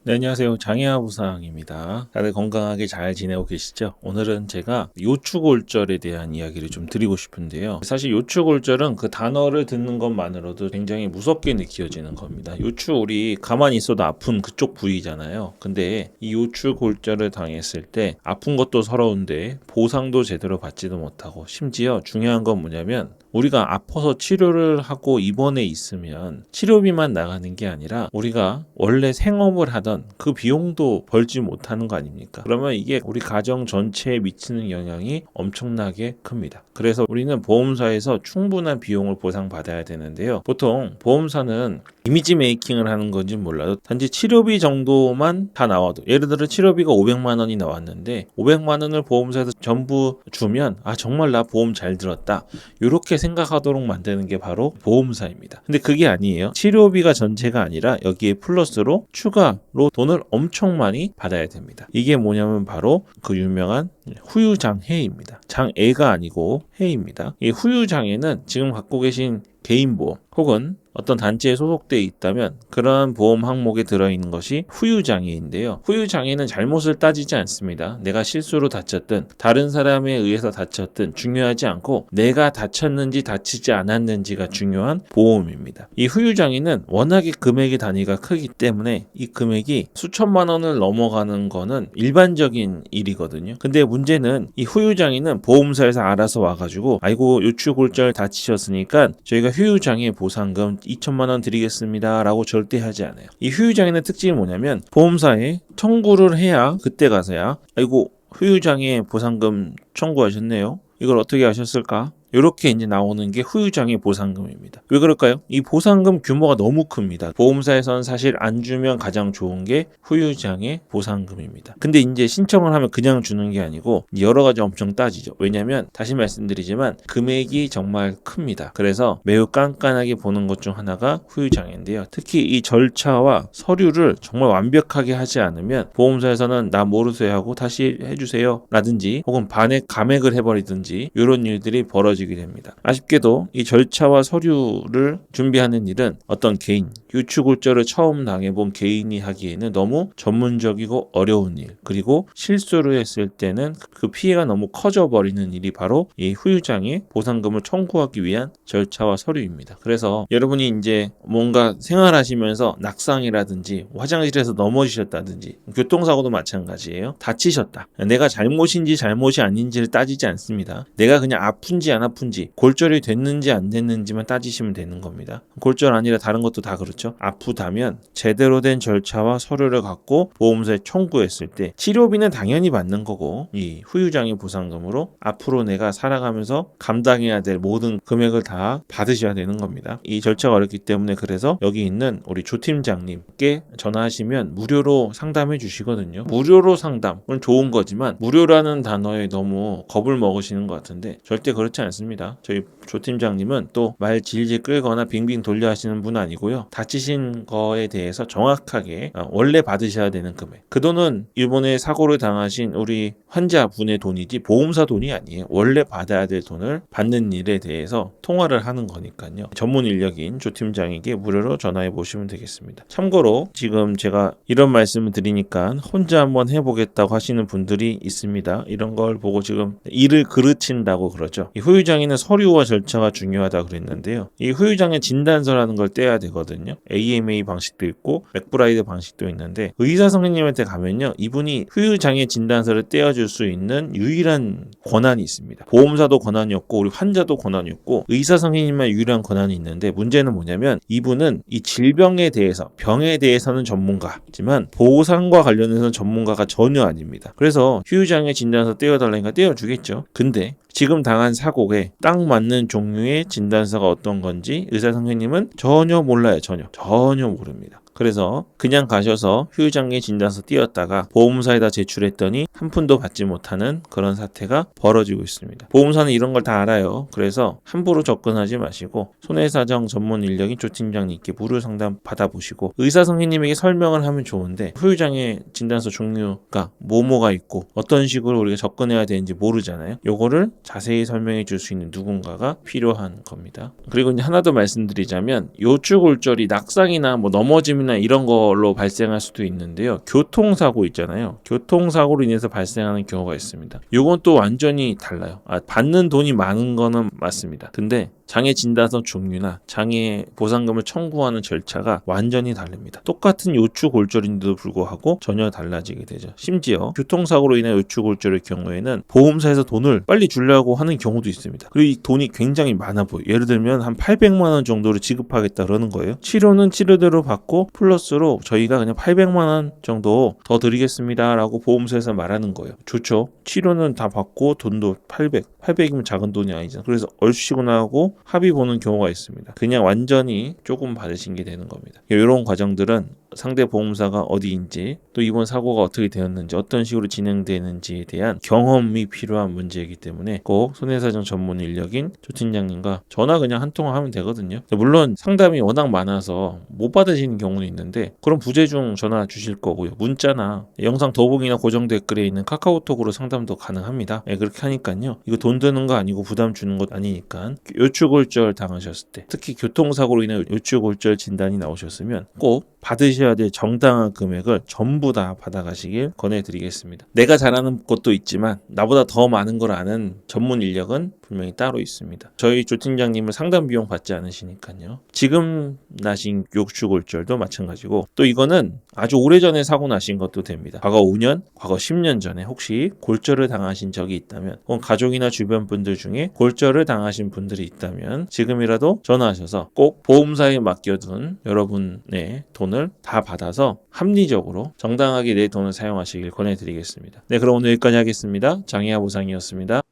네, 안녕하세요. 장혜하 부상입니다. 다들 건강하게 잘 지내고 계시죠? 오늘은 제가 요추골절에 대한 이야기를 좀 드리고 싶은데요. 사실 요추골절은 그 단어를 듣는 것만으로도 굉장히 무섭게 느껴지는 겁니다. 요추 우리 가만히 있어도 아픈 그쪽 부위잖아요. 근데 이 요추골절을 당했을 때 아픈 것도 서러운데 보상도 제대로 받지도 못하고 심지어 중요한 건 뭐냐면 우리가 아파서 치료를 하고 입원해 있으면 치료비만 나가는 게 아니라 우리가 원래 생업을 하던 그 비용도 벌지 못하는 거 아닙니까? 그러면 이게 우리 가정 전체에 미치는 영향이 엄청나게 큽니다. 그래서 우리는 보험사에서 충분한 비용을 보상받아야 되는데요. 보통 보험사는 이미지 메이킹을 하는 건지 몰라도 단지 치료비 정도만 다 나와도, 예를 들어 치료비가 500만 원이 나왔는데 500만 원을 보험사에서 전부 주면 정말 나 보험 잘 들었다, 이렇게 생각하도록 만드는 게 바로 보험사입니다. 근데 그게 아니에요. 치료비가 전체가 아니라 여기에 플러스로 추가로 돈을 엄청 많이 받아야 됩니다. 이게 뭐냐면 바로 그 유명한 후유장해입니다. 장애가 아니고 해입니다. 이 후유장애는 지금 갖고 계신 개인보험 혹은 어떤 단체에 소속되어 있다면 그러한 보험 항목에 들어있는 것이 후유장애인데요. 후유장애는 잘못을 따지지 않습니다. 내가 실수로 다쳤든 다른 사람에 의해서 다쳤든 중요하지 않고 내가 다쳤는지 다치지 않았는지가 중요한 보험입니다. 이 후유장애는 워낙에 금액의 단위가 크기 때문에 이 금액이 수천만 원을 넘어가는 거는 일반적인 일이거든요. 근데 문제는 이 후유장애는 보험사에서 알아서 와가지고 아이고 요추골절 다치셨으니까 저희가 후유장애 보상금 2천만 원 드리겠습니다 라고 절대 하지 않아요. 이 후유장애의 특징이 뭐냐면 보험사에 청구를 해야 그때 가서야 아이고 후유장애 보상금 청구하셨네요, 이걸 어떻게 하셨을까? 이렇게 이제 나오는 게 후유장애 보상금입니다. 왜 그럴까요? 이 보상금 규모가 너무 큽니다. 보험사에서는 사실 안 주면 가장 좋은 게 후유장애 보상금입니다. 근데 이제 신청을 하면 그냥 주는 게 아니고 여러 가지 엄청 따지죠. 왜냐하면 다시 말씀드리지만 금액이 정말 큽니다. 그래서 매우 깐깐하게 보는 것 중 하나가 후유장애인데요. 특히 이 절차와 서류를 정말 완벽하게 하지 않으면 보험사에서는 나 모르세요 하고 다시 해주세요 라든지 혹은 반액 감액을 해버리든지 이런 일들이 벌어지게 됩니다. 아쉽게도 이 절차와 서류를 준비하는 일은 어떤 개인, 요추골절을 처음 당해본 개인이 하기에는 너무 전문적이고 어려운 일, 그리고 실수를 했을 때는 그 피해가 너무 커져버리는 일이 바로 이 후유장애 보상금을 청구하기 위한 절차와 서류입니다. 그래서 여러분이 이제 뭔가 생활하시면서 낙상이라든지 화장실에서 넘어지셨다든지 교통사고도 마찬가지예요. 다치셨다. 내가 잘못인지 잘못이 아닌지를 따지지 않습니다. 내가 그냥 아픈지 안 아픈지, 골절이 됐는지 안 됐는지만 따지시면 되는 겁니다. 골절 아니라 다른 것도 다 그렇죠. 아프다면 제대로 된 절차와 서류를 갖고 보험사에 청구했을 때 치료비는 당연히 받는 거고 이 후유장애 보상금으로 앞으로 내가 살아가면서 감당해야 될 모든 금액을 다 받으셔야 되는 겁니다. 이 절차가 어렵기 때문에 그래서 여기 있는 우리 조 팀장님께 전화하시면 무료로 상담해 주시거든요. 무료로 상담은 좋은 거지만 무료라는 단어에 너무 겁을 먹으시는 것 같은데 절대 그렇지 않습니다. 저희 조 팀장님은 또 말 질질 끌거나 빙빙 돌려 하시는 분 아니고요. 다치신 거에 대해서 정확하게 원래 받으셔야 되는 금액, 그 돈은 이번에 사고를 당하신 우리 환자분의 돈이지 보험사 돈이 아니에요. 원래 받아야 될 돈을 받는 일에 대해서 통화를 하는 거니까요. 전문 인력인 조 팀장에게 무료로 전화해 보시면 되겠습니다. 참고로 지금 제가 이런 말씀을 드리니까 혼자 한번 해보겠다고 하시는 분들이 있습니다. 이런 걸 보고 지금 일을 그르친다고 그러죠. 이 후유장애는 서류와 절차가 중요하다 그랬는데요. 이 후유장애 진단서라는 걸 떼야 되거든요. AMA 방식도 있고 맥브라이드 방식도 있는데 의사 선생님한테 가면요, 이분이 후유장애 진단서를 떼어줄 수 있는 유일한 권한이 있습니다. 보험사도 권한이 없고 우리 환자도 권한이 없고 의사 선생님만 유일한 권한이 있는데, 문제는 뭐냐면 이분은 이 질병에 대해서, 병에 대해서는 전문가지만 보상과 관련해서는 전문가가 전혀 아닙니다. 그래서 후유장애 진단서 떼어달라니까 떼어주겠죠. 근데 지금 당한 사고에 딱 맞는 종류의 진단서가 어떤 건지 의사 선생님은 전혀 몰라요. 전혀 모릅니다. 그래서 그냥 가셔서 후유장애 진단서 띄웠다가 보험사에다 제출했더니 한 푼도 받지 못하는 그런 사태가 벌어지고 있습니다. 보험사는 이런 걸 다 알아요. 그래서 함부로 접근하지 마시고 손해사정 전문 인력인 조 팀장님께 무료 상담 받아보시고 의사 선생님에게 설명을 하면 좋은데 후유장애 진단서 종류가 뭐가 있고 어떤 식으로 우리가 접근해야 되는지 모르잖아요. 요거를 자세히 설명해 줄 수 있는 누군가가 필요한 겁니다. 그리고 이제 하나 더 말씀드리자면 요추골절이 낙상이나 넘어지면 간염이나 이런 걸로 발생할 수도 있는데요. 교통사고 있잖아요. 교통사고로 인해서 발생하는 경우가 있습니다. 이건 또 완전히 달라요. 받는 돈이 많은 거는 맞습니다. 근데 장애 진단서 종류나 장애 보상금을 청구하는 절차가 완전히 다릅니다. 똑같은 요추골절인데도 불구하고 전혀 달라지게 되죠. 심지어 교통사고로 인한 요추골절의 경우에는 보험사에서 돈을 빨리 주려고 하는 경우도 있습니다. 그리고 이 돈이 굉장히 많아 보여요. 예를 들면 한 800만 원 정도를 지급하겠다 그러는 거예요. 치료는 치료대로 받고 플러스로 저희가 그냥 800만 원 정도 더 드리겠습니다 라고 보험사에서 말하는 거예요. 좋죠. 치료는 다 받고 돈도 800이면 작은 돈이 아니잖아요. 그래서 얼씨구나 하고 합의 보는 경우가 있습니다. 그냥 완전히 조금 받으신 게 되는 겁니다. 이런 과정들은 상대 보험사가 어디인지 또 이번 사고가 어떻게 되었는지 어떤 식으로 진행되는지에 대한 경험이 필요한 문제이기 때문에 꼭 손해사정 전문 인력인 조 팀장님과 전화 그냥 한 통화 하면 되거든요. 물론 상담이 워낙 많아서 못 받으시는 경우는 있는데 그럼 부재중 전화 주실 거고요. 문자나 영상 더보기나 고정 댓글에 있는 카카오톡으로 상담도 가능합니다. 그렇게 하니까요. 이거 돈 드는 거 아니고 부담 주는 것 아니니까 요추골절 당하셨을 때 특히 교통사고로 인한 요추골절 진단이 나오셨으면 꼭 받으셔야 될 정당한 금액을 전부 다 받아가시길 권해드리겠습니다. 내가 잘하는 것도 있지만 나보다 더 많은 걸 아는 전문 인력은 분명히 따로 있습니다. 저희 조 팀장님은 상담 비용 받지 않으시니까요. 지금 나신 요추골절도 마찬가지고 또 이거는 아주 오래전에 사고 나신 것도 됩니다. 과거 5년, 과거 10년 전에 혹시 골절을 당하신 적이 있다면 혹은 가족이나 주변 분들 중에 골절을 당하신 분들이 있다면 지금이라도 전화하셔서 꼭 보험사에 맡겨둔 여러분의 돈을 다 받아서 합리적으로 정당하게 내 돈을 사용하시길 권해드리겠습니다. 네, 그럼 오늘 여기까지 하겠습니다. 장애아 보상이었습니다.